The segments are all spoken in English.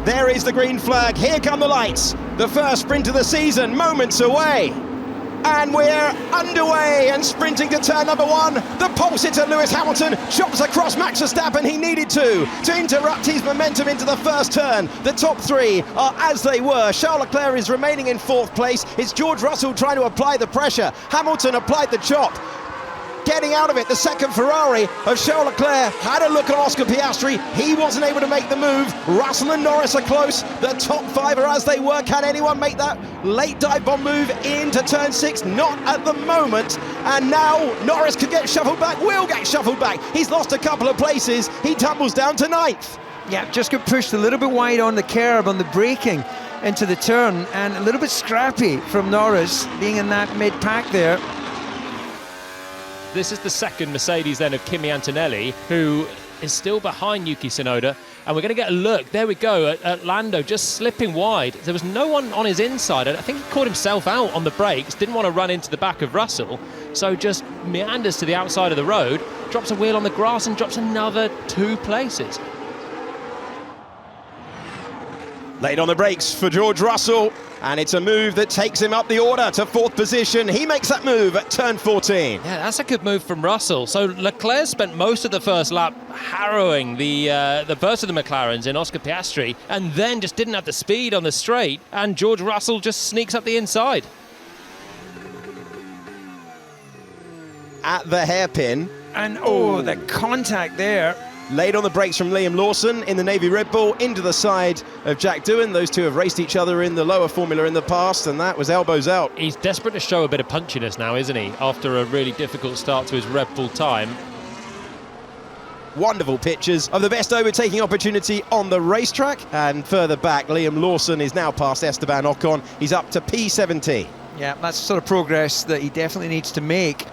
There is the green flag, here come the lights. The first sprint of the season, moments away. And we're underway and sprinting to turn number one. The pole sitter Lewis Hamilton chops across Max Verstappen. He needed to interrupt his momentum into the first turn. The top three are as they were. Charles Leclerc is remaining in fourth place. It's George Russell trying to apply the pressure. Hamilton applied the chop. Getting out of it, the second Ferrari of Charles Leclerc had a look at Oscar Piastri. He wasn't able to make the move. Russell and Norris are close. The top five are as they were. Can anyone make that late dive bomb move into turn six? Not at the moment. And now Norris could get shuffled back, will get shuffled back. He's lost a couple of places. He tumbles down to ninth. Yeah, just got pushed a little bit wide on the curb on the braking into the turn, and a little bit scrappy from Norris being in that mid-pack there. This is the second Mercedes then of Kimi Antonelli, who is still behind Yuki Tsunoda. And we're going to get a look, there we go, at Lando just slipping wide. There was no one on his inside. I think he caught himself out on the brakes, didn't want to run into the back of Russell, so just meanders to the outside of the road, drops a wheel on the grass and drops another 2 places. Late on the brakes for George Russell, and it's a move that takes him up the order to fourth position. He makes that move at turn 14. Yeah, that's a good move from Russell. So Leclerc spent most of the first lap harrowing the burst of the McLarens in Oscar Piastri, and then just didn't have the speed on the straight, and George Russell just sneaks up the inside. At the hairpin. And the contact there. Late on the brakes from Liam Lawson in the Navy Red Bull into the side of Jack Doohan. Those two have raced each other in the lower formula in the past, and that was elbows out. He's desperate to show a bit of punchiness now, isn't he, after a really difficult start to his Red Bull time. Wonderful pictures of the best overtaking opportunity on the racetrack. And further back, Liam Lawson is now past Esteban Ocon. He's up to P17. Yeah, that's the sort of progress that he definitely needs to make.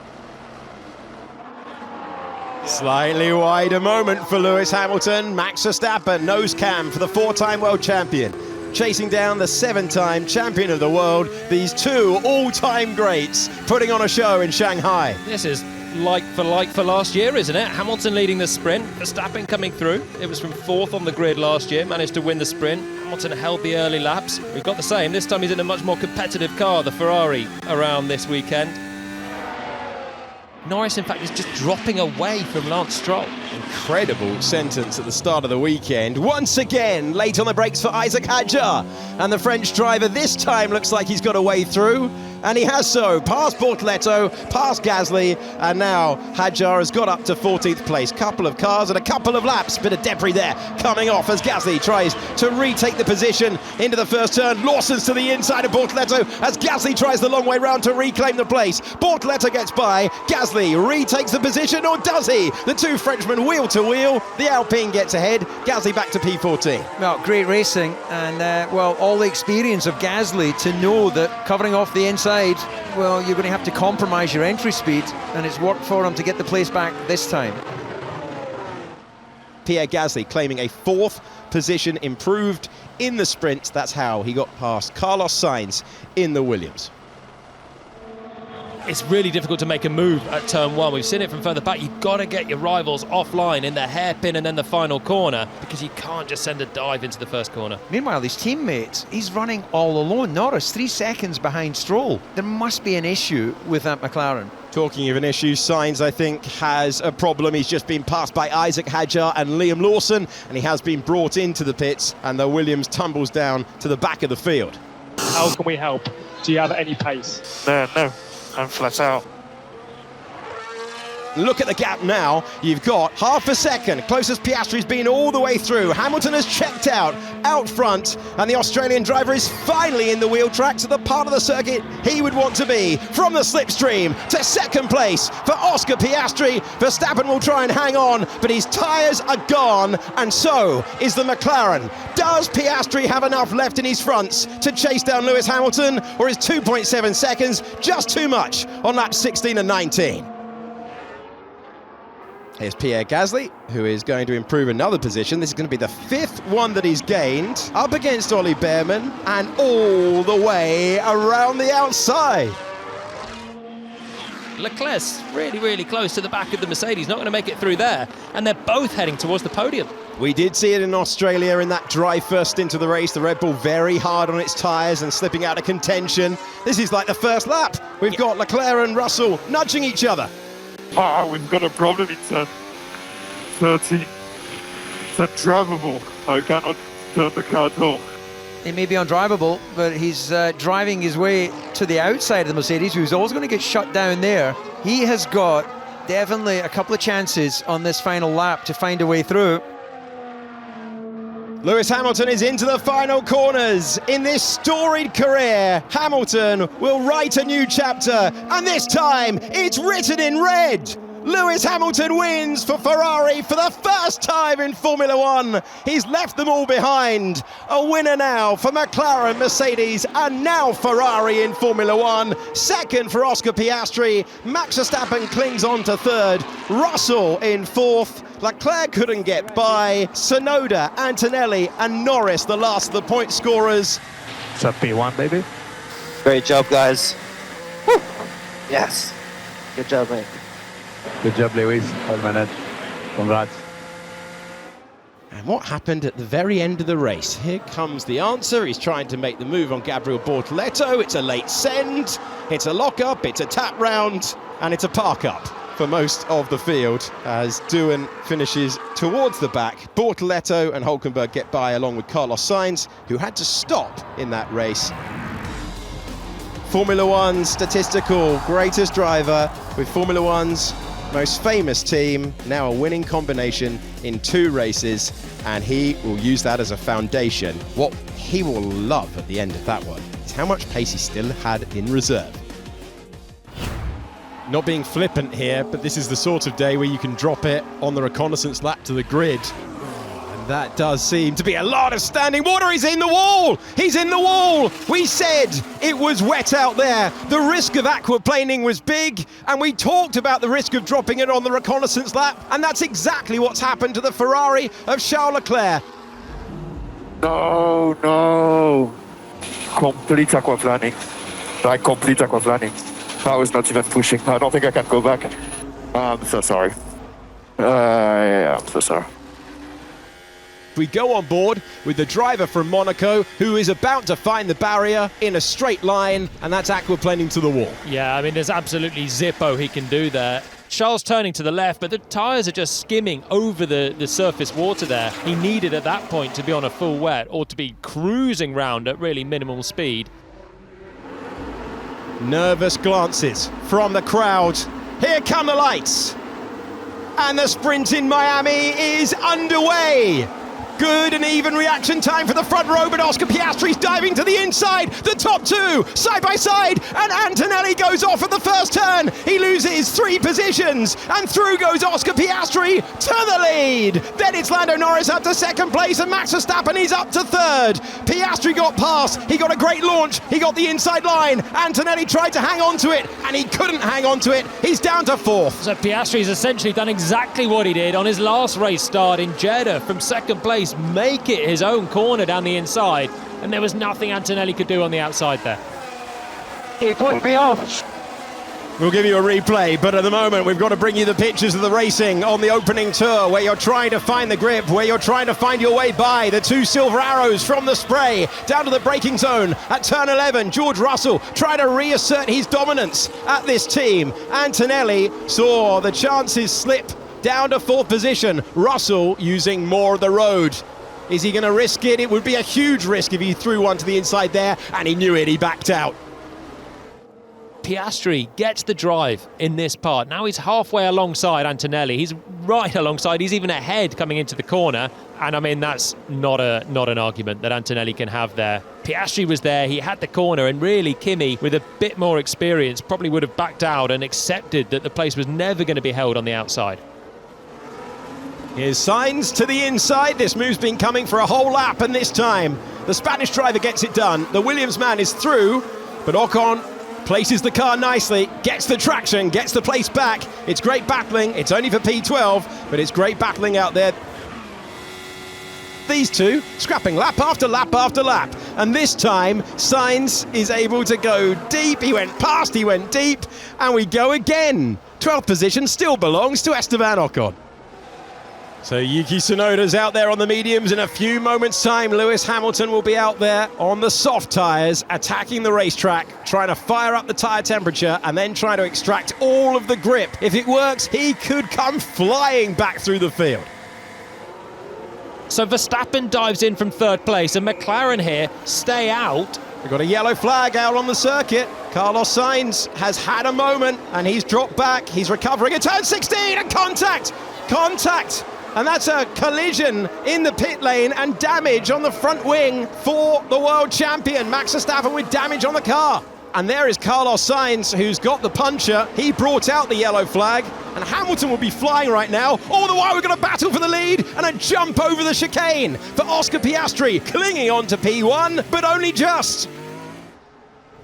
Slightly wider moment for Lewis Hamilton. Max Verstappen, nose cam for the 4-time world champion. Chasing down the 7-time champion of the world. These two all-time greats putting on a show in Shanghai. This is like for last year, isn't it? Hamilton leading the sprint, Verstappen coming through. It was from 4th on the grid last year, managed to win the sprint. Hamilton held the early laps. We've got the same. This time he's in a much more competitive car, the Ferrari, around this weekend. Norris, in fact, is just dropping away from Lance Stroll. Incredible sentence at the start of the weekend. Once again, late on the brakes for Isaac Hadjar. And the French driver this time looks like he's got a way through. And he has so, past Bortoleto, past Gasly, and now Hadjar has got up to 14th place. Couple of cars and a couple of laps, bit of debris there coming off as Gasly tries to retake the position into the first turn. Lawson's to the inside of Bortoleto as Gasly tries the long way round to reclaim the place. Bortoleto gets by, Gasly retakes the position, or does he? The two Frenchmen wheel to wheel, the Alpine gets ahead, Gasly back to P14. Well, great racing, and all the experience of Gasly to know that covering off the inside, well, you're going to have to compromise your entry speed, and it's worked for him to get the place back this time. Pierre Gasly claiming a 4th position improved in the sprint. That's how he got past Carlos Sainz in the Williams. It's really difficult to make a move at turn 1. We've seen it from further back. You've got to get your rivals offline in the hairpin and then the final corner, because you can't just send a dive into the first corner. Meanwhile, his teammates, he's running all alone. Norris 3 seconds behind Stroll. There must be an issue with that McLaren. Talking of an issue, Sainz, I think, has a problem. He's just been passed by Isaac Hadjar and Liam Lawson, and he has been brought into the pits, and the Williams tumbles down to the back of the field. How can we help? Do you have any pace? No. I'm flat out. Look at the gap now. You've got half a second. Closest Piastri's been all the way through. Hamilton has checked out front, and the Australian driver is finally in the wheel track to the part of the circuit he would want to be. From the slipstream to second place for Oscar Piastri. Verstappen will try and hang on, but his tyres are gone, and so is the McLaren. Does Piastri have enough left in his fronts to chase down Lewis Hamilton, or is 2.7 seconds just too much on laps 16 and 19? Here's Pierre Gasly, who is going to improve another position. This is going to be the 5th one that he's gained, up against Ollie Behrman, and all the way around the outside. Leclerc's really, really close to the back of the Mercedes, not going to make it through there. And they're both heading towards the podium. We did see it in Australia in that drive first into the race. The Red Bull very hard on its tyres and slipping out of contention. This is like the first lap. We've got Leclerc and Russell nudging each other. We've got a problem. It's 30. It's undrivable. I cannot turn the car at all. It may be undrivable, but he's driving his way to the outside of the Mercedes, who's always going to get shut down there. He has got definitely a couple of chances on this final lap to find a way through. Lewis Hamilton is into the final corners. In this storied career, Hamilton will write a new chapter, and this time it's written in red. Lewis Hamilton wins for Ferrari for the first time in Formula One. He's left them all behind. A winner now for McLaren, Mercedes, and now Ferrari in Formula One. Second for Oscar Piastri. Max Verstappen clings on to third. Russell in fourth. Leclerc couldn't get by. Tsunoda, Antonelli, and Norris, the last of the point scorers. It's a P1, baby. Great job, guys. Woo. Yes. Good job, mate. Good job, Lewis. Well managed. Congrats. And what happened at the very end of the race? Here comes the answer. He's trying to make the move on Gabriel Bortoleto. It's a late send. It's a lock-up. It's a tap round. And it's a park-up for most of the field as Doohan finishes towards the back. Bortoleto and Hülkenberg get by along with Carlos Sainz, who had to stop in that race. Formula One's statistical greatest driver with Formula One's most famous team, now a winning combination in 2 races, and he will use that as a foundation. What he will love at the end of that one is how much pace he still had in reserve. Not being flippant here, but this is the sort of day where you can drop it on the reconnaissance lap to the grid. And that does seem to be a lot of standing water. He's in the wall! He's in the wall! We said it was wet out there. The risk of aquaplaning was big, and we talked about the risk of dropping it on the reconnaissance lap, and that's exactly what's happened to the Ferrari of Charles Leclerc. No. Complete aquaplaning. Like complete aquaplaning. I was not even pushing. I don't think I can go back. I'm so sorry. I'm so sorry. We go on board with the driver from Monaco, who is about to find the barrier in a straight line, and that's aquaplaning to the wall. Yeah, I mean, there's absolutely zippo he can do there. Charles turning to the left, but the tyres are just skimming over the surface water there. He needed at that point to be on a full wet or to be cruising round at really minimal speed. Nervous glances from the crowd. Here come the lights. And the sprint in Miami is underway. Good and even reaction time for the front row, but Oscar Piastri's diving to the inside. The top 2, side by side, and Antonelli goes off at the first turn. He loses 3 positions, and through goes Oscar Piastri to the lead. Then it's Lando Norris up to second place, and Max Verstappen is up to third. Piastri got past, he got a great launch, he got the inside line. Antonelli tried to hang on to it, and he couldn't hang on to it. He's down to 4th. So Piastri's essentially done exactly what he did on his last race start in Jeddah, from second place, make it his own corner down the inside, and there was nothing Antonelli could do on the outside there. He put me off. We'll give you a replay, but at the moment we've got to bring you the pictures of the racing on the opening tour, where you're trying to find the grip, where you're trying to find your way by the 2 silver arrows from the spray down to the braking zone at turn 11. George Russell trying to reassert his dominance at this team. Antonelli saw the chances slip down to 4th position. Russell using more of the road. Is he going to risk it? It would be a huge risk if he threw one to the inside there, and he knew it. He backed out. Piastri gets the drive in this part. Now he's halfway alongside Antonelli. He's right alongside. He's even ahead coming into the corner. And I mean, that's not an argument that Antonelli can have there. Piastri was there. He had the corner, and really Kimi, with a bit more experience, probably would have backed out and accepted that the place was never going to be held on the outside. Here's Sainz to the inside. This move's been coming for a whole lap, and this time the Spanish driver gets it done. The Williams man is through, but Ocon places the car nicely, gets the traction, gets the place back. It's great battling. It's only for P12, but it's great battling out there. These two scrapping lap after lap after lap. And this time, Sainz is able to go deep. He went past, he went deep, and we go again. 12th position still belongs to Esteban Ocon. So Yuki Tsunoda's out there on the mediums. In a few moments' time, Lewis Hamilton will be out there on the soft tyres, attacking the racetrack, trying to fire up the tyre temperature and then trying to extract all of the grip. If it works, he could come flying back through the field. So Verstappen dives in from third place, and McLaren here stay out. We've got a yellow flag out on the circuit. Carlos Sainz has had a moment and he's dropped back. He's recovering at turn 16 and contact! And that's a collision in the pit lane and damage on the front wing for the world champion, Max Verstappen, with damage on the car. And there is Carlos Sainz, who's got the puncher. He brought out the yellow flag, and Hamilton will be flying right now. All the while, we're going to battle for the lead and a jump over the chicane for Oscar Piastri, clinging on to P1, but only just.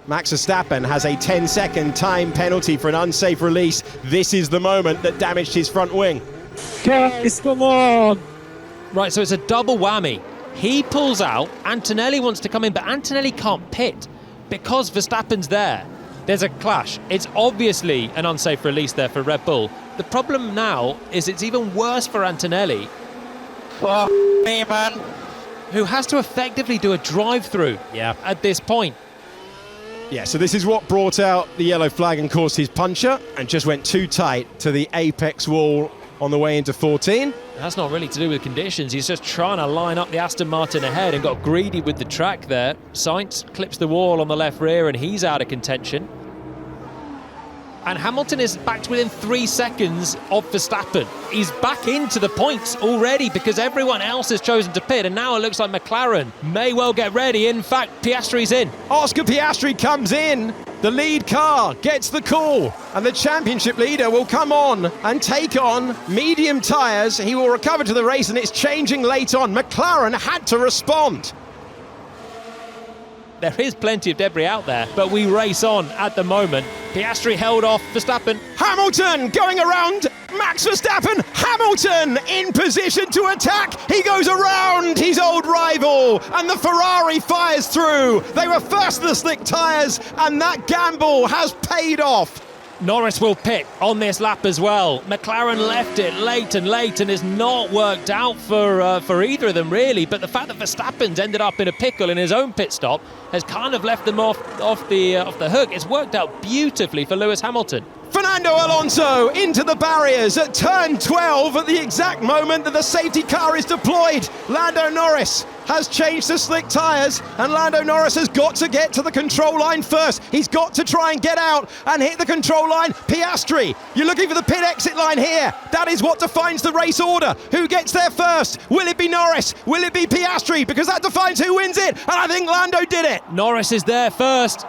Max Verstappen has a 10-second time penalty for an unsafe release. This is the moment that damaged his front wing. Guys, come on! Right, so it's a double whammy. He pulls out, Antonelli wants to come in, but Antonelli can't pit because Verstappen's there. There's a clash. It's obviously an unsafe release there for Red Bull. The problem now is it's even worse for Antonelli. Fuck me, man. Who has to effectively do a drive-through at this point. Yeah, so this is what brought out the yellow flag and caused his puncher, and just went too tight to the apex wall on the way into 14. That's not really to do with conditions. He's just trying to line up the Aston Martin ahead and got greedy with the track there. Sainz clips the wall on the left rear and he's out of contention. And Hamilton is back to within 3 seconds of Verstappen. He's back into the points already because everyone else has chosen to pit, and now it looks like McLaren may well get ready. In fact, Piastri's in. Oscar Piastri comes in. The lead car gets the call, and the championship leader will come on and take on medium tyres. He will recover to the race, and it's changing late on. McLaren had to respond. There is plenty of debris out there, but we race on at the moment. Piastri held off Verstappen. Hamilton going around Max Verstappen. Hamilton in position to attack. He goes around his old rival, and the Ferrari fires through. They were first to the slick tyres, and that gamble has paid off. Norris will pit on this lap as well. McLaren left it late and it's not worked out for either of them really, but the fact that Verstappen's ended up in a pickle in his own pit stop has kind of left them off the hook. It's worked out beautifully for Lewis Hamilton. Fernando Alonso into the barriers at turn 12 at the exact moment that the safety car is deployed. Lando Norris has changed the slick tyres, and Lando Norris has got to get to the control line first. He's got to try and get out and hit the control line. Piastri, you're looking for the pit exit line here. That is what defines the race order. Who gets there first? Will it be Norris? Will it be Piastri? Because that defines who wins it, and I think Lando did it. Norris is there first.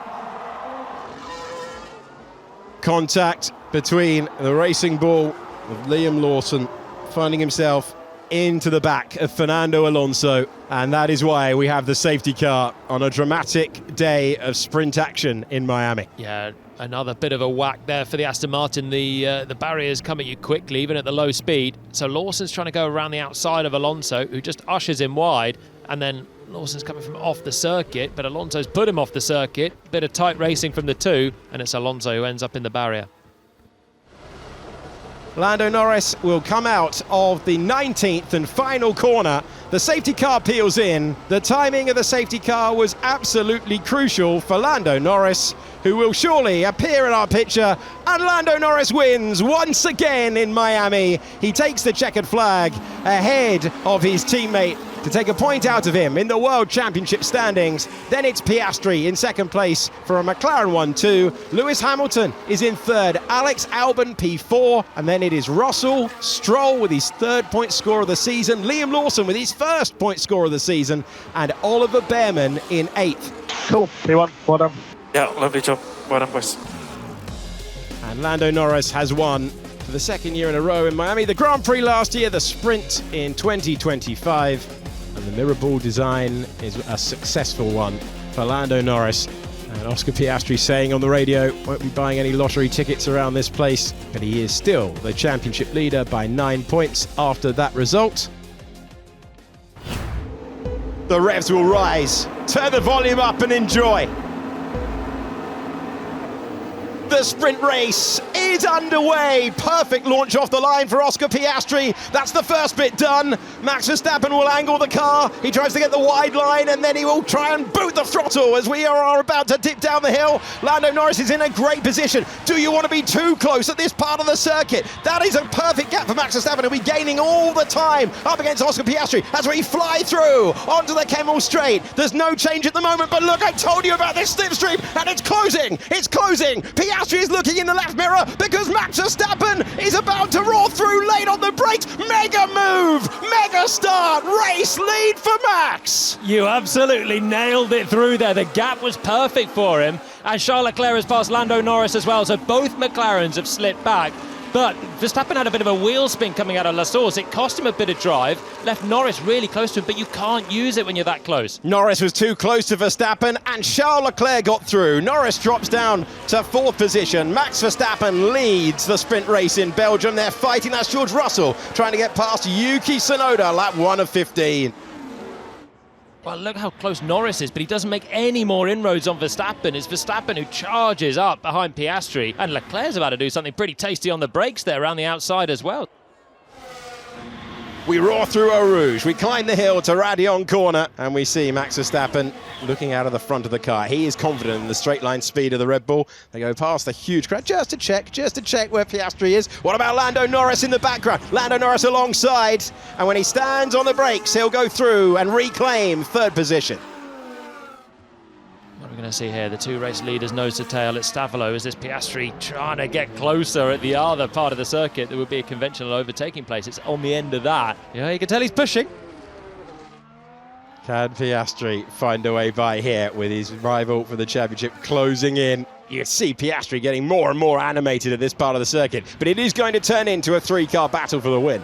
Contact between the racing ball of Liam Lawson finding himself into the back of Fernando Alonso, and that is why we have the safety car on a dramatic day of sprint action in Miami. Yeah, another bit of a whack there for the Aston Martin. The barriers come at you quickly, even at the low speed. So Lawson's trying to go around the outside of Alonso, who just ushers him wide, and then Lawson's coming from off the circuit, but Alonso's put him off the circuit. Bit of tight racing from the two, and it's Alonso who ends up in the barrier. Lando Norris will come out of the 19th and final corner. The safety car peels in. The timing of the safety car was absolutely crucial for Lando Norris, who will surely appear in our picture. And Lando Norris wins once again in Miami. He takes the checkered flag ahead of his teammate to take a point out of him in the World Championship standings. Then it's Piastri in second place for a McLaren 1-2. Lewis Hamilton is in third. Alex Albon P4. And then it is Russell, Stroll with his third point score of the season, Liam Lawson with his first point score of the season, and Oliver Behrman in eighth. Cool, P1, well done. Yeah, lovely job. Well done, boys. And Lando Norris has won for the second year in a row in Miami. The Grand Prix last year, the sprint in 2025. And the mirror ball design is a successful one for Lando Norris. And Oscar Piastri saying on the radio, won't be buying any lottery tickets around this place, but he is still the championship leader by 9 points after that result. The revs will rise. Turn the volume up and enjoy. The sprint race is underway. Perfect launch off the line for Oscar Piastri. That's the first bit done. Max Verstappen will angle the car. He tries to get the wide line and then he will try and boot the throttle as we are about to dip down the hill. Lando Norris is in a great position. Do you want to be too close at this part of the circuit? That is a perfect gap for Max Verstappen. He'll be gaining all the time up against Oscar Piastri as we fly through onto the Kemmel Straight. There's no change at the moment, but look, I told you about this slipstream and it's closing. It's closing. Piastri is looking in the left mirror because Max Verstappen is about to roar through late on the brakes. Mega move, mega start, race lead for Max. You absolutely nailed it through there. The gap was perfect for him. And Charles Leclerc has passed Lando Norris as well, so both McLarens have slipped back. But Verstappen had a bit of a wheel spin coming out of La Source. It cost him a bit of drive, left Norris really close to him, but you can't use it when you're that close. Norris was too close to Verstappen and Charles Leclerc got through. Norris drops down to fourth position. Max Verstappen leads the sprint race in Belgium. They're fighting. That's George Russell trying to get past Yuki Tsunoda, lap 1 of 15. Well, look how close Norris is, but he doesn't make any more inroads on Verstappen. It's Verstappen who charges up behind Piastri, and Leclerc's about to do something pretty tasty on the brakes there around the outside as well. We roar through Eau Rouge, we climb the hill to Radion Corner, and we see Max Verstappen looking out of the front of the car. He is confident in the straight line speed of the Red Bull. They go past the huge crowd just to check where Piastri is. What about Lando Norris in the background? Lando Norris alongside, and when he stands on the brakes, he'll go through and reclaim third position. What are we going to see here? The two race leaders nose to tail at Stavolo. Is this Piastri trying to get closer at the other part of the circuit? There would be a conventional overtaking place. It's on the end of that. Yeah, you can tell he's pushing. Can Piastri find a way by here with his rival for the championship closing in? You see Piastri getting more and more animated at this part of the circuit, but it is going to turn into a three-car battle for the win.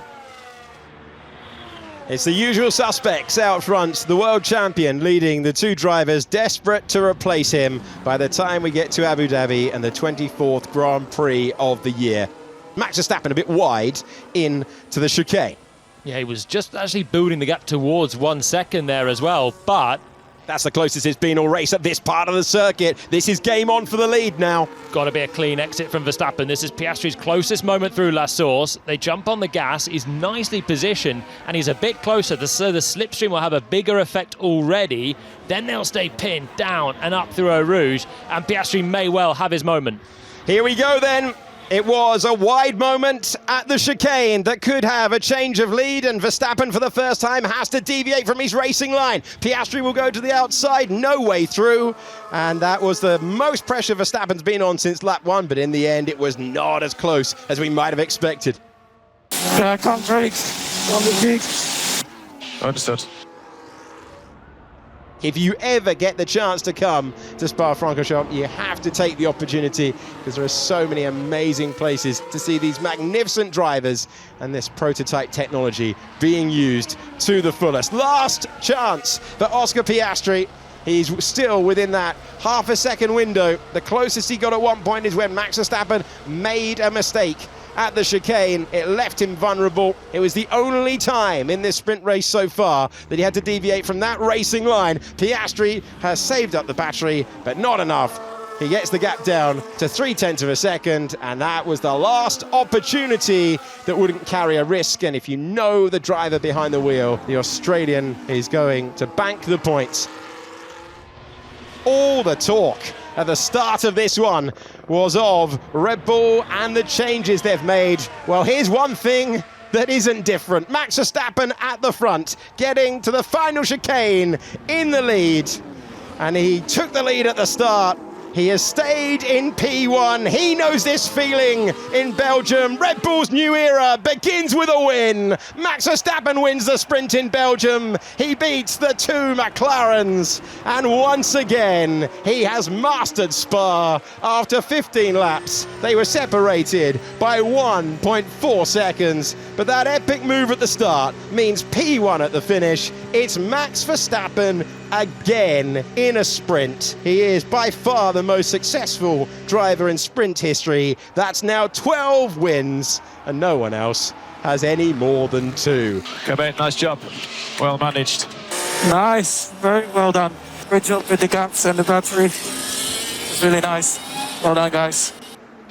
It's the usual suspects out front, the world champion leading the two drivers desperate to replace him by the time we get to Abu Dhabi and the 24th Grand Prix of the year. Max Verstappen a bit wide into the chicane. Yeah, he was just actually building the gap towards 1 second there as well, but that's the closest it's been all race at this part of the circuit. This is game on for the lead now. Got to be a clean exit from Verstappen. This is Piastri's closest moment through La Source. They jump on the gas. He's nicely positioned and he's a bit closer, so the slipstream will have a bigger effect already. Then they'll stay pinned down and up through Eau Rouge, and Piastri may well have his moment. Here we go then. It was a wide moment at the chicane that could have a change of lead, and Verstappen for the first time has to deviate from his racing line. Piastri will go to the outside, no way through, and that was the most pressure Verstappen's been on since lap 1, but in the end it was not as close as we might have expected. Come brakes on the kicks. Understood. If you ever get the chance to come to Spa-Francorchamps, you have to take the opportunity because there are so many amazing places to see these magnificent drivers and this prototype technology being used to the fullest. Last chance for Oscar Piastri. He's still within that half a second window. The closest he got at one point is when Max Verstappen made a mistake at the chicane. It left him vulnerable. It was the only time in this sprint race so far that he had to deviate from that racing line. Piastri has saved up the battery, but not enough. He gets the gap down to 0.3 of a second, and that was the last opportunity that wouldn't carry a risk. And if you know the driver behind the wheel, the Australian is going to bank the points. All the talk at the start of this one was of Red Bull and the changes they've made. Well, here's one thing that isn't different. Max Verstappen at the front, getting to the final chicane in the lead. And he took the lead at the start. He has stayed in P1. He knows this feeling in Belgium. Red Bull's new era begins with a win. Max Verstappen wins the sprint in Belgium. He beats the two McLarens. And once again, he has mastered Spa. After 15 laps, they were separated by 1.4 seconds. But that epic move at the start means P1 at the finish. It's Max Verstappen again in a sprint. He is by far the most successful driver in sprint history. That's now 12 wins, and no one else has any more than 2. Okay, mate, nice job. Well managed. Nice, very well done. Great job with the gaps and the battery. It's really nice. Well done, guys.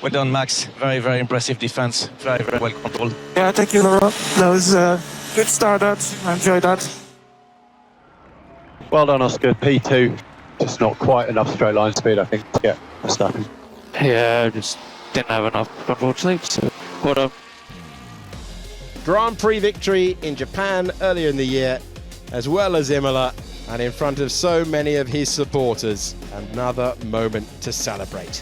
Well done, Max. Very, very impressive defense. Very, very well controlled. Yeah, thank you, Laurent. That was a good start. I enjoyed that. Well done, Oscar. P2. Just not quite enough straight line speed, I think, to get Verstappen. Yeah, just didn't have enough, unfortunately. So, well done. Grand Prix victory in Japan earlier in the year, as well as Imola, and in front of so many of his supporters. Another moment to celebrate.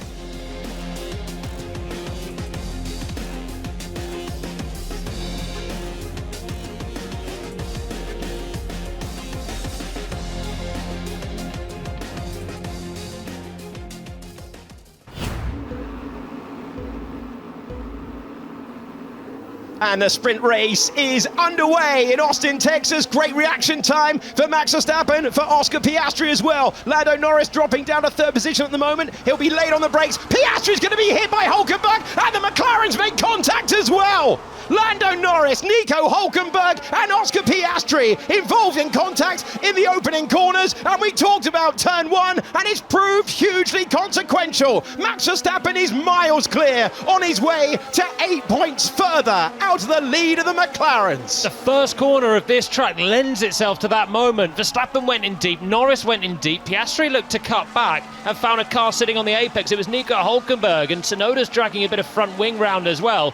And the sprint race is underway in Austin, Texas. Great reaction time for Max Verstappen, for Oscar Piastri as well. Lando Norris dropping down to third position at the moment. He'll be late on the brakes. Piastri's going to be hit by Hulkenberg, and the McLarens make contact as well. Lando Norris, Nico Hulkenberg and Oscar Piastri involved in contact in the opening corners, and we talked about turn one, and it's proved hugely consequential. Max Verstappen is miles clear on his way to 8 points further out of the lead of the McLarens. The first corner of this track lends itself to that moment. Verstappen went in deep, Norris went in deep, Piastri looked to cut back and found a car sitting on the apex. It was Nico Hulkenberg, and Tsunoda's dragging a bit of front wing round as well,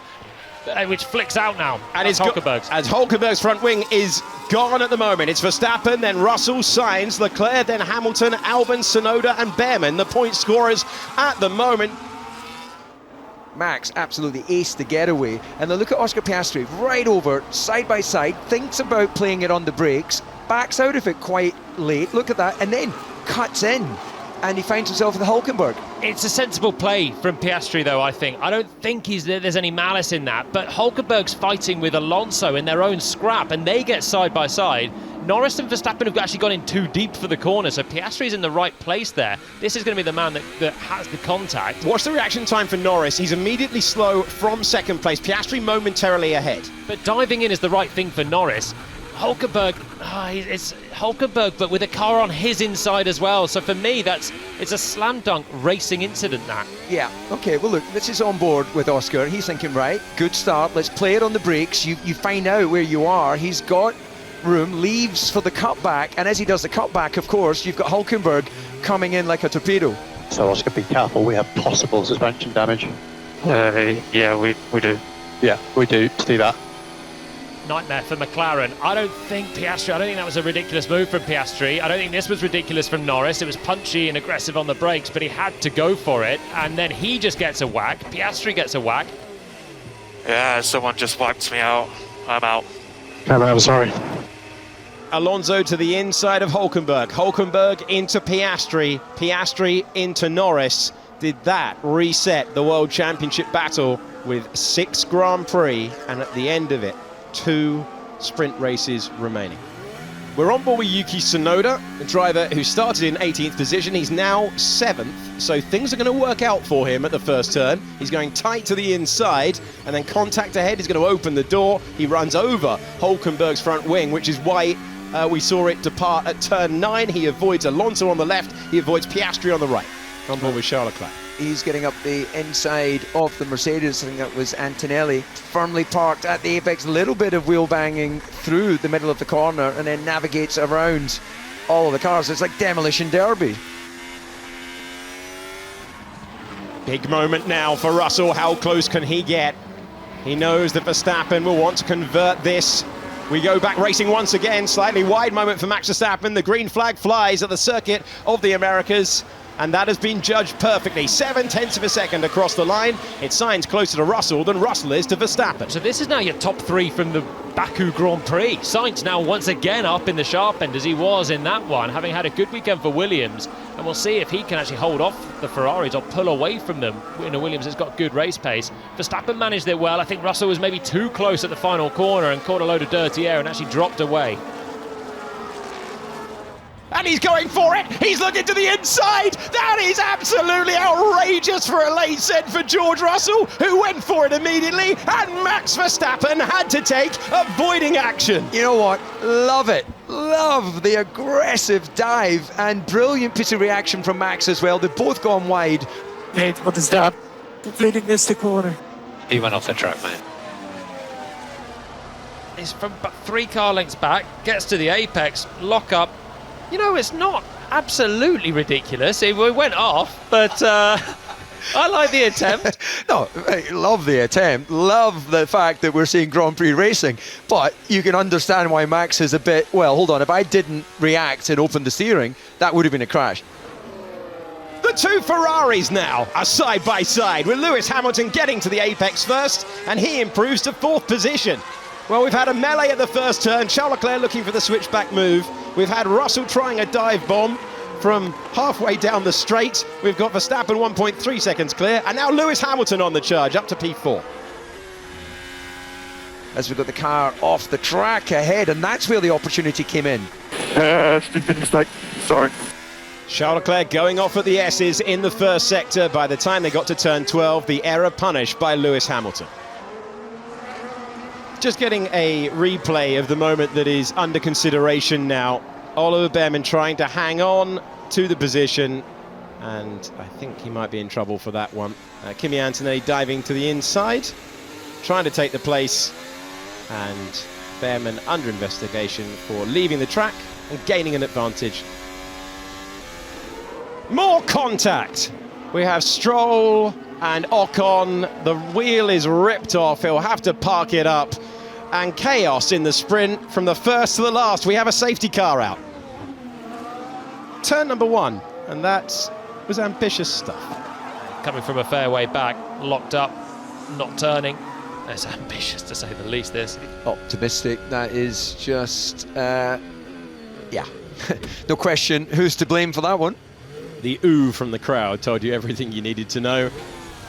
which flicks out now. And it's Hulkenberg's. As Hulkenberg's front wing is gone at the moment. It's Verstappen, then Russell, Sainz, Leclerc, then Hamilton, Albon, Tsunoda and Behrman, the point scorers at the moment. Max absolutely aced the getaway, and then look at Oscar Piastri right over, side by side, thinks about playing it on the brakes, backs out of it quite late, look at that, and then cuts in, and he finds himself in the Hulkenberg. It's a sensible play from Piastri, though, I think. I don't think there's any malice in that, but Hulkenberg's fighting with Alonso in their own scrap, and they get side by side. Norris and Verstappen have actually gone in too deep for the corner, so Piastri's in the right place there. This is going to be the man that has the contact. Watch the reaction time for Norris. He's immediately slow from second place. Piastri momentarily ahead. But diving in is the right thing for Norris. Hulkenberg, it's Hulkenberg, but with a car on his inside as well. So for me, it's a slam dunk racing incident, that. Yeah, okay, well look, this is on board with Oscar. He's thinking, right, good start, let's play it on the brakes. You find out where you are. He's got room, leaves for the cutback, and as he does the cutback, of course, you've got Hulkenberg coming in like a torpedo. So Oscar, be careful, we have possible suspension damage. Yeah, we do. Yeah, we do see that. Nightmare for McLaren. I don't think that was a ridiculous move from Piastri. I don't think this was ridiculous from Norris. It was punchy and aggressive on the brakes, but he had to go for it, and then he just gets a whack. Piastri gets a whack. Yeah, someone just wiped me out. I'm out. I'm sorry. Alonso to the inside of Hulkenberg. Hulkenberg into Piastri. Piastri into Norris. Did that reset the World Championship battle with 6 Grand Prix, and at the end of it, 2 sprint races remaining. We're on board with Yuki Tsunoda, the driver who started in 18th position. He's now 7th, so things are going to work out for him at the first turn. He's going tight to the inside, and then contact ahead is going to open the door. He runs over Hulkenberg's front wing, which is why we saw it depart at turn 9. He avoids Alonso on the left, he avoids Piastri on the right. On board with Charles Leclerc. He's getting up the inside of the Mercedes. I think that was Antonelli, firmly parked at the apex, a little bit of wheel banging through the middle of the corner, and then navigates around all of the cars. It's like demolition derby. Big moment now for Russell. How close can he get? He knows that Verstappen will want to convert this. We go back racing once again. Slightly wide moment for Max Verstappen. The green flag flies at the circuit of the Americas, and that has been judged perfectly. 0.7 of a second across the line. It's Sainz closer to Russell than Russell is to Verstappen. So this is now your top 3 from the Baku Grand Prix. Sainz now once again up in the sharp end as he was in that one, having had a good weekend for Williams. And we'll see if he can actually hold off the Ferraris or pull away from them in a Williams that's got good race pace. Verstappen managed it well. I think Russell was maybe too close at the final corner and caught a load of dirty air and actually dropped away. And he's going for it. He's looking to the inside. That is absolutely outrageous for a late set for George Russell, who went for it immediately, and Max Verstappen had to take avoiding action. You know what? Love it. Love the aggressive dive and brilliant piece of reaction from Max as well. They've both gone wide. Mate, what is that? Completely missed the corner. He went off the track, mate. He's from about 3 car lengths back, gets to the apex, lock up. You know, it's not absolutely ridiculous. It went off, but I like the attempt. No, I love the attempt. Love the fact that we're seeing Grand Prix racing. But you can understand why Max is a bit, well, hold on, if I didn't react and open the steering, that would have been a crash. The two Ferraris now are side by side, with Lewis Hamilton getting to the apex first, and he improves to 4th position. Well, we've had a melee at the first turn, Charles Leclerc looking for the switchback move. We've had Russell trying a dive bomb from halfway down the straight. We've got Verstappen 1.3 seconds clear, and now Lewis Hamilton on the charge, up to P4. As we've got the car off the track ahead, and that's where the opportunity came in. Stupid mistake. Sorry. Charles Leclerc going off at the S's in the first sector. By the time they got to turn 12, the error punished by Lewis Hamilton. Just getting a replay of the moment that is under consideration now. Oliver Behrman trying to hang on to the position, and I think he might be in trouble for that one. Kimi Antonelli diving to the inside, trying to take the place, and Behrman under investigation for leaving the track and gaining an advantage. More contact! We have Stroll and Ocon. The wheel is ripped off. He'll have to park it up. And chaos in the sprint from the first to the last. We have a safety car out. Turn number 1, and that was ambitious stuff. Coming from a fairway back, locked up, not turning. It's ambitious to say the least, this. Optimistic, that is just, yeah. No question, who's to blame for that one? The ooh from the crowd told you everything you needed to know,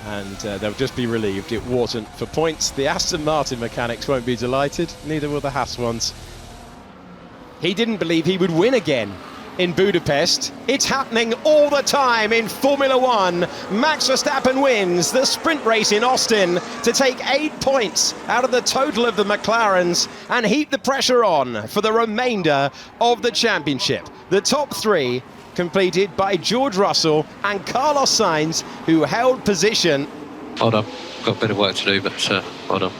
and they'll just be relieved it wasn't for points. The Aston Martin mechanics won't be delighted, neither will the Haas ones. He didn't believe he would win again in Budapest. It's happening all the time in Formula One. Max Verstappen wins the sprint race in Austin to take 8 points out of the total of the McLarens and heap the pressure on for the remainder of the championship. The top 3 completed by George Russell and Carlos Sainz, who held position. Hold on. Got a bit of work to do, but hold on.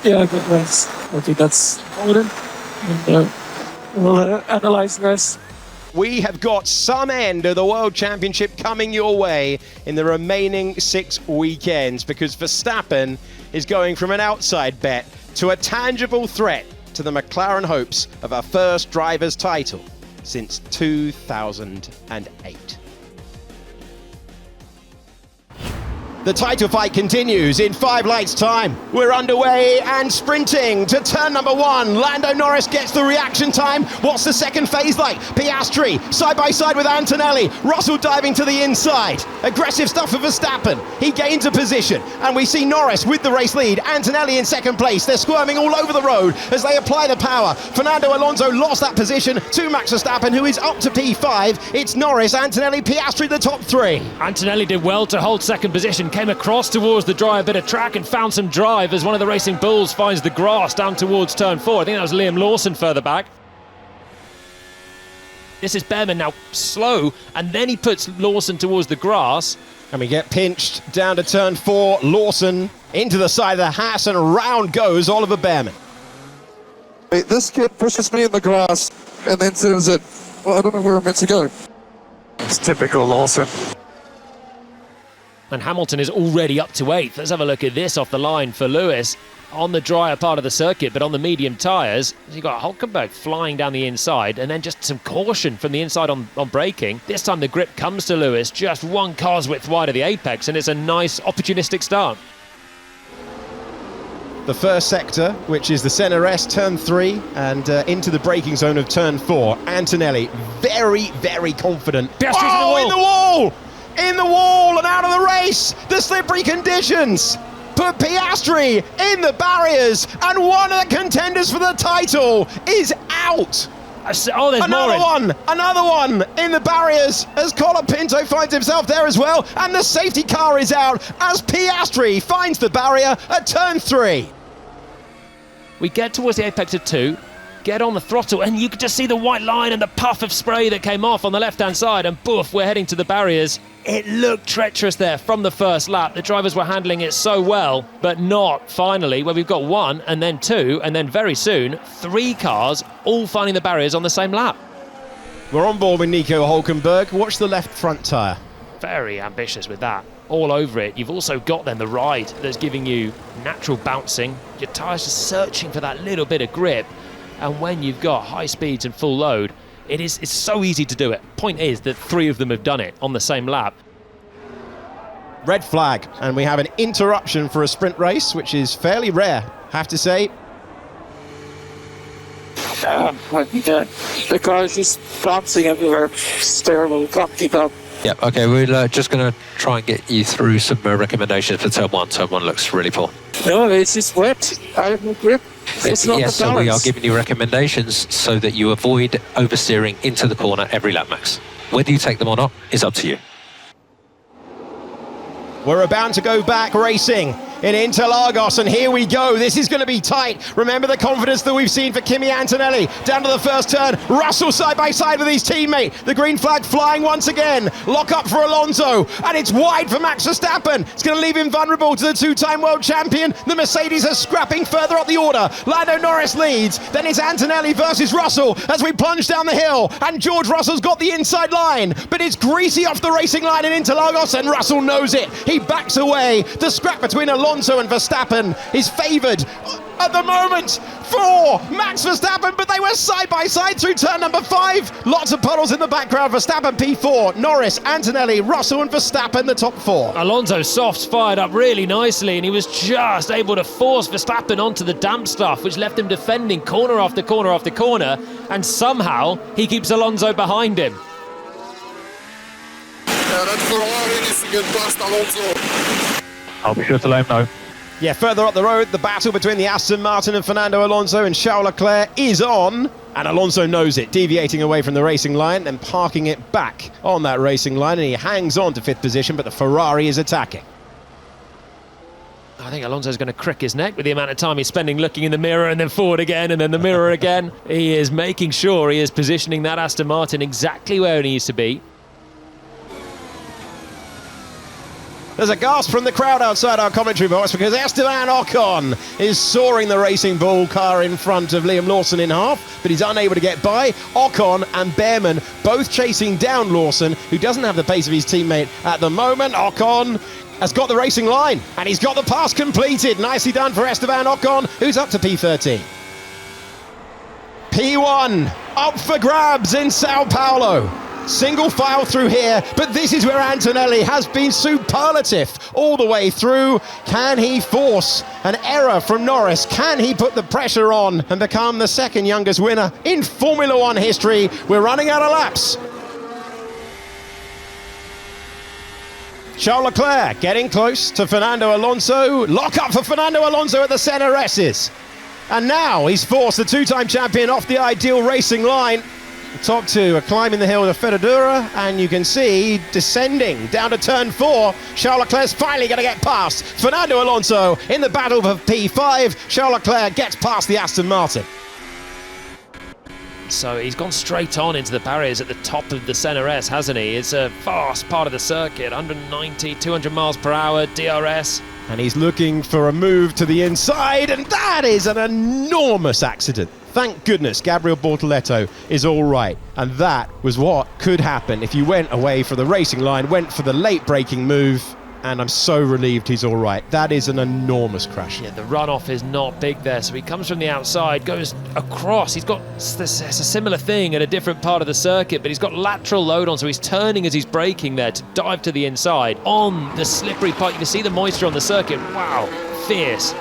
Yeah, good race. I think that's important. And, we'll analyze the rest. We have got some end of the World Championship coming your way in the remaining 6 weekends, because Verstappen is going from an outside bet to a tangible threat to the McLaren hopes of our first driver's title since 2008. The title fight continues in 5 lights time. We're underway and sprinting to turn number 1. Lando Norris gets the reaction time. What's the second phase like? Piastri side by side with Antonelli. Russell diving to the inside. Aggressive stuff for Verstappen. He gains a position, and we see Norris with the race lead. Antonelli in second place. They're squirming all over the road as they apply the power. Fernando Alonso lost that position to Max Verstappen, who is up to P5. It's Norris, Antonelli, Piastri, the top 3. Antonelli did well to hold second position, came across towards the dry bit of track and found some drive as one of the Racing Bulls finds the grass down towards turn 4. I think that was Liam Lawson further back. This is Behrman now slow, and then he puts Lawson towards the grass. And we get pinched down to turn 4. Lawson into the side of the Haas, and round goes Oliver Behrman. This kid pushes me in the grass and then turns it. Well, I don't know where I'm meant to go. It's typical Lawson. And Hamilton is already up to 8th. Let's have a look at this off the line for Lewis on the drier part of the circuit, but on the medium tyres. You've got Hulkenberg flying down the inside, and then just some caution from the inside on braking. This time the grip comes to Lewis, just 1 car's width wide of the apex, and it's a nice opportunistic start. The first sector, which is the centre S, turn 3, and into the braking zone of turn 4. Antonelli, very, very confident. Piastri's in the wall! In the wall and out of the race! The slippery conditions put Piastri in the barriers, and one of the contenders for the title is out! Oh, there's Another more another one in the barriers as Colin Pinto finds himself there as well, and the safety car is out as Piastri finds the barrier at turn 3. We get towards the apex of 2. get on the throttle, and you could just see the white line and the puff of spray that came off on the left-hand side, and boof, we're heading to the barriers. It looked treacherous there from the first lap. The drivers were handling it so well, but not finally, where we've got 1 and then 2, and then very soon, 3 cars all finding the barriers on the same lap. We're on board with Nico Hulkenberg. Watch the left front tyre. Very ambitious with that. All over it. You've also got then the ride that's giving you natural bouncing. Your tyres just searching for that little bit of grip. And when you've got high speeds and full load, it's so easy to do it. Point is that 3 of them have done it on the same lap. Red flag, and we have an interruption for a sprint race, which is fairly rare, have to say. The car is just bouncing everywhere. It's terrible. Can't keep up. Yeah, okay, we're just going to try and get you through some recommendations for turn 1. Turn 1 looks really poor. No, it's just wet. I have no grip. It's not yes, the so we are balance. giving you recommendations so that you avoid oversteering into the corner every lap, Max. Whether you take them or not is up to you. We're about to go back racing in Interlagos, and here we go. This is going to be tight. Remember the confidence that we've seen for Kimi Antonelli. Down to the first turn. Russell side by side with his teammate. The green flag flying once again. Lock up for Alonso, and it's wide for Max Verstappen. It's going to leave him vulnerable to the 2-time world champion. The Mercedes are scrapping further up the order. Lando Norris leads. Then it's Antonelli versus Russell as we plunge down the hill, and George Russell's got the inside line, but it's greasy off the racing line in Interlagos, and Russell knows it. He backs away. The scrap between Alonso and Verstappen is favoured at the moment for Max Verstappen, but they were side by side through turn number 5. Lots of puddles in the background. Verstappen P4, Norris, Antonelli, Russell and Verstappen the top 4. Alonso's softs fired up really nicely, and he was just able to force Verstappen onto the damp stuff, which left him defending corner after corner after corner, and somehow he keeps Alonso behind him. I'll be sure to let him know. Yeah, further up the road, the battle between the Aston Martin and Fernando Alonso and Charles Leclerc is on. And Alonso knows it, deviating away from the racing line, then parking it back on that racing line, and he hangs on to 5th position, but the Ferrari is attacking. I think Alonso's going to crick his neck with the amount of time he's spending looking in the mirror and then forward again and then the mirror again. He is making sure he is positioning that Aston Martin exactly where it needs to be. There's a gasp from the crowd outside our commentary box because Esteban Ocon is soaring the Racing Bull car in front of Liam Lawson in half, but he's unable to get by. Ocon and Behrman both chasing down Lawson, who doesn't have the pace of his teammate at the moment. Ocon has got the racing line, and he's got the pass completed. Nicely done for Esteban Ocon, who's up to P13. P1 up for grabs in Sao Paulo. Single file through here, but this is where Antonelli has been superlative all the way through. Can he force an error from Norris? Can he put the pressure on and become the second youngest winner in Formula One history? We're running out of laps. Charles Leclerc getting close to Fernando Alonso. Lock up for Fernando Alonso at the center S's. And now he's forced the 2-time champion off the ideal racing line. The top 2 are climbing the hill to Ferradura, and you can see descending down to turn 4. Charles Leclerc's finally going to get past Fernando Alonso in the battle for P5. Charles Leclerc gets past the Aston Martin. So he's gone straight on into the barriers at the top of the Senna S, hasn't he? It's a fast part of the circuit, 190, 200 miles per hour, DRS. And he's looking for a move to the inside, and that is an enormous accident. Thank goodness Gabriel Bortoleto is all right. And that was what could happen if you went away from the racing line, went for the late braking move, and I'm so relieved he's all right. That is an enormous crash. Yeah, the runoff is not big there, so he comes from the outside, goes across. He's got it's a similar thing at a different part of the circuit, but he's got lateral load on, so he's turning as he's braking there to dive to the inside. On the slippery part, you can see the moisture on the circuit. Wow, fierce.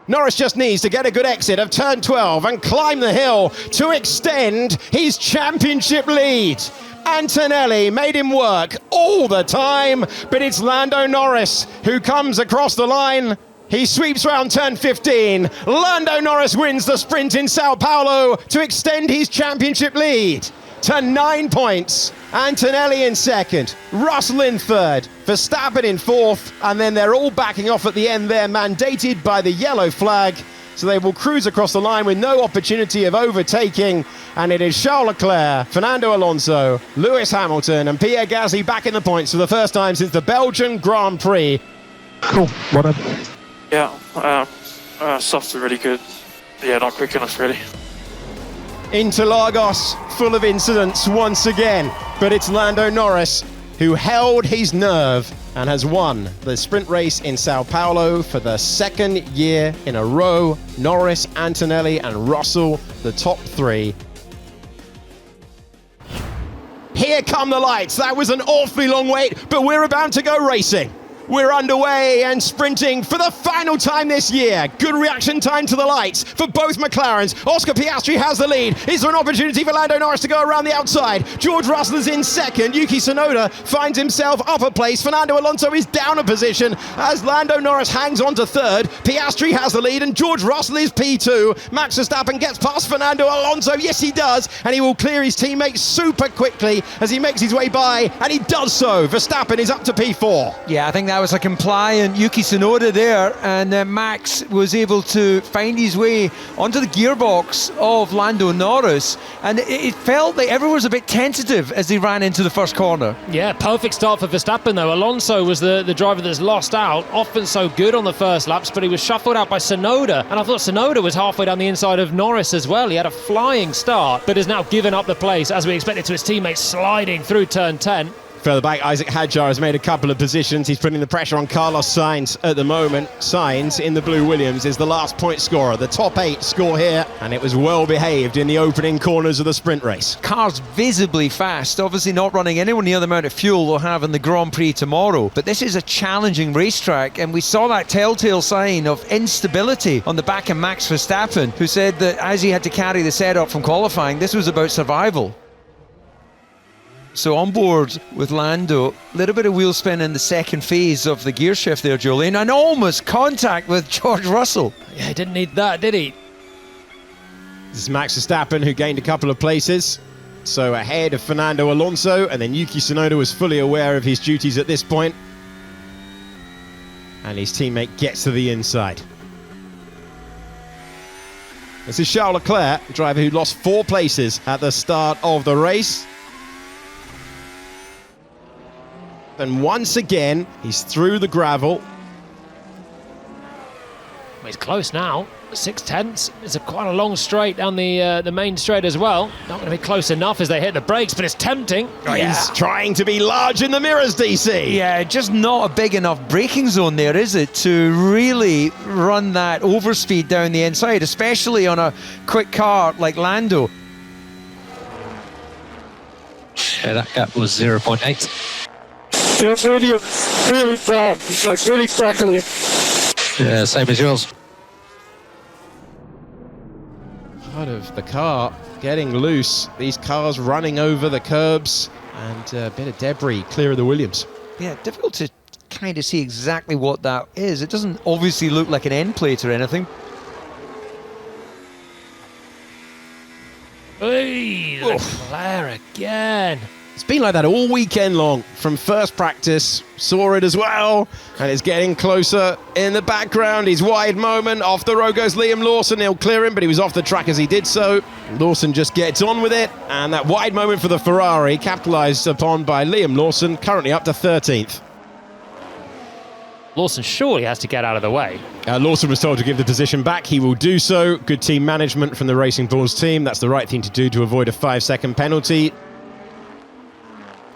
Norris just needs to get a good exit of turn 12 and climb the hill to extend his championship lead. Antonelli made him work all the time, but it's Lando Norris who comes across the line. He sweeps round turn 15. Lando Norris wins the sprint in Sao Paulo to extend his championship lead to 9 points. Antonelli in second, Russell in third, Verstappen in fourth, and then they're all backing off at the end there, mandated by the yellow flag. So they will cruise across the line with no opportunity of overtaking. And it is Charles Leclerc, Fernando Alonso, Lewis Hamilton and Pierre Gasly back in the points for the first time since the Belgian Grand Prix. Cool. Well done. Yeah, softs are really good. Yeah, not quick enough, really. Interlagos, full of incidents once again. But it's Lando Norris who held his nerve and has won the sprint race in Sao Paulo for the second year in a row. Norris, Antonelli and Russell, the top three. Here come the lights. That was an awfully long wait, but we're about to go racing. We're underway and sprinting for the final time this year. Good reaction time to the lights for both McLarens. Oscar Piastri has the lead. Is there an opportunity for Lando Norris to go around the outside? George Russell is in second. Yuki Tsunoda finds himself up a place. Fernando Alonso is down a position as Lando Norris hangs on to third. Piastri has the lead and George Russell is P2. Max Verstappen gets past Fernando Alonso. Yes, he does. And he will clear his teammates super quickly as he makes his way by. And he does so. Verstappen is up to P4. Yeah, I think that was a compliant Yuki Tsunoda there, and Max was able to find his way onto the gearbox of Lando Norris, and it felt like everyone was a bit tentative as they ran into the first corner. Yeah, perfect start for Verstappen though. Alonso was the driver that's lost out, often so good on the first laps, but he was shuffled out by Tsunoda, and I thought Tsunoda was halfway down the inside of Norris as well. He had a flying start, but has now given up the place as we expected, to his teammates sliding through turn 10. Further back, Isaac Hadjar has made a couple of positions. He's putting the pressure on Carlos Sainz at the moment. Sainz in the blue Williams is the last point scorer. The top 8 score here, and it was well behaved in the opening corners of the sprint race. Car's visibly fast, obviously not running anywhere near the amount of fuel they'll have in the Grand Prix tomorrow. But this is a challenging racetrack, and we saw that telltale sign of instability on the back of Max Verstappen, who said that as he had to carry the setup from qualifying, this was about survival. So on board with Lando, a little bit of wheel spin in the second phase of the gear shift there, Julian, and almost contact with George Russell. Yeah, he didn't need that, did he? This is Max Verstappen, who gained a couple of places. So ahead of Fernando Alonso, and then Yuki Tsunoda was fully aware of his duties at this point. And his teammate gets to the inside. This is Charles Leclerc, a driver who lost 4 places at the start of the race. And once again, he's through the gravel. Well, he's close now. 6/10. It's quite a long straight down the main straight as well. Not going to be close enough as they hit the brakes, but it's tempting. He's trying to be large in the mirrors, DC. Yeah, just not a big enough braking zone there, is it, to really run that overspeed down the inside, especially on a quick car like Lando. Yeah, that gap was 0.8. It's really bad. It's like really crackly. Yeah, same as yours. Part of the car getting loose. These cars running over the curbs, and a bit of debris clear of the Williams. Yeah, difficult to kind of see exactly what that is. It doesn't obviously look like an end plate or anything. Hey, Leclerc again. It's been like that all weekend long, from first practice. Saw it as well, and it's getting closer in the background. His wide moment, off the road goes Liam Lawson. He'll clear him, but he was off the track as he did so. Lawson just gets on with it, and that wide moment for the Ferrari, capitalised upon by Liam Lawson, currently up to 13th. Lawson surely has to get out of the way. Lawson was told to give the position back. He will do so. Good team management from the Racing Bulls team. That's the right thing to do to avoid a 5-second penalty.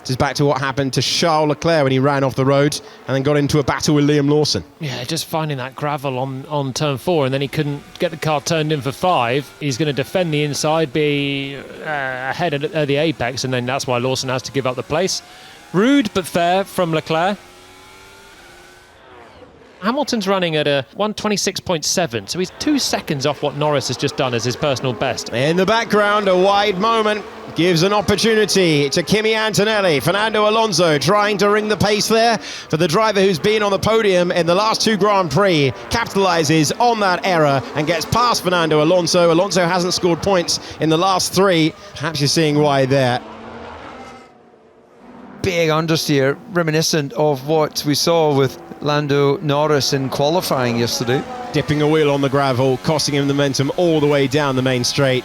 This is back to what happened to Charles Leclerc when he ran off the road and then got into a battle with Liam Lawson. Yeah, just finding that gravel on turn 4, and then he couldn't get the car turned in for 5. He's going to defend the inside, be ahead at the apex, and then that's why Lawson has to give up the place. Rude but fair from Leclerc. Hamilton's running at a 1:26.7, so he's 2 seconds off what Norris has just done as his personal best. In the background, a wide moment gives an opportunity to Kimi Antonelli. Fernando Alonso trying to ring the pace there for the driver who's been on the podium in the last 2 Grand Prix. Capitalises on that error and gets past Fernando Alonso. Alonso hasn't scored points in the last 3. Perhaps you're seeing why there. Big understeer, reminiscent of what we saw with Lando Norris in qualifying yesterday. dipping a wheel on the gravel, costing him the momentum all the way down the main straight.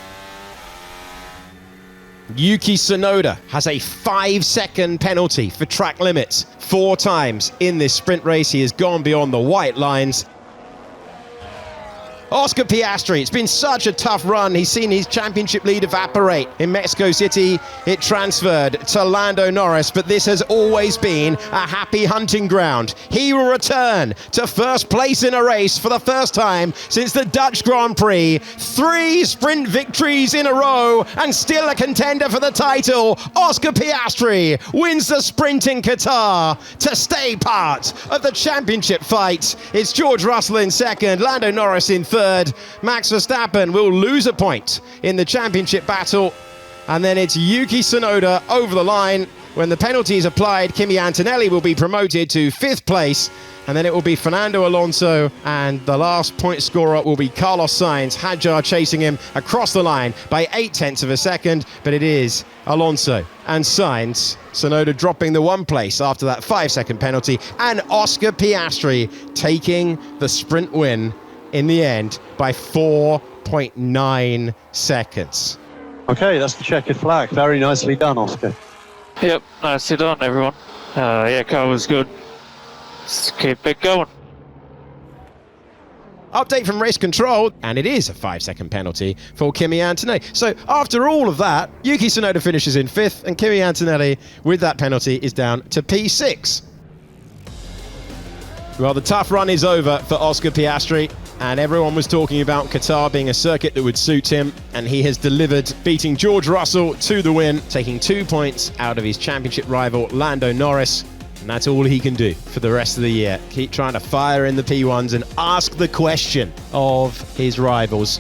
Yuki Tsunoda has a 5-second penalty for track limits. 4 times in this sprint race he has gone beyond the white lines. Oscar Piastri, it's been such a tough run. He's seen his championship lead evaporate. In Mexico City, it transferred to Lando Norris, but this has always been a happy hunting ground. He will return to first place in a race for the first time since the Dutch Grand Prix. 3 sprint victories in a row and still a contender for the title. Oscar Piastri wins the sprint in Qatar to stay part of the championship fight. It's George Russell in second, Lando Norris in third. Max Verstappen will lose a point in the championship battle, and then it's Yuki Tsunoda over the line. When the penalty is applied, Kimi Antonelli will be promoted to 5th place, and then it will be Fernando Alonso, and the last point scorer will be Carlos Sainz. Hadjar chasing him across the line by 0.8 of a second, but it is Alonso and Sainz. Tsunoda dropping the 1 place after that 5-second penalty, and Oscar Piastri taking the sprint win in the end by 4.9 seconds. Okay, that's the checkered flag. Very nicely done, Oscar. Yep, nicely done, everyone. Yeah, car was good. Let's keep it going. Update from race control, and it is a 5-second penalty for Kimi Antonelli. So after all of that, Yuki Tsunoda finishes in 5th, and Kimi Antonelli, with that penalty, is down to P6. Well, the tough run is over for Oscar Piastri, and everyone was talking about Qatar being a circuit that would suit him, and he has delivered, beating George Russell to the win, taking 2 points out of his championship rival Lando Norris, and that's all he can do for the rest of the year. Keep trying to fire in the P1s and ask the question of his rivals.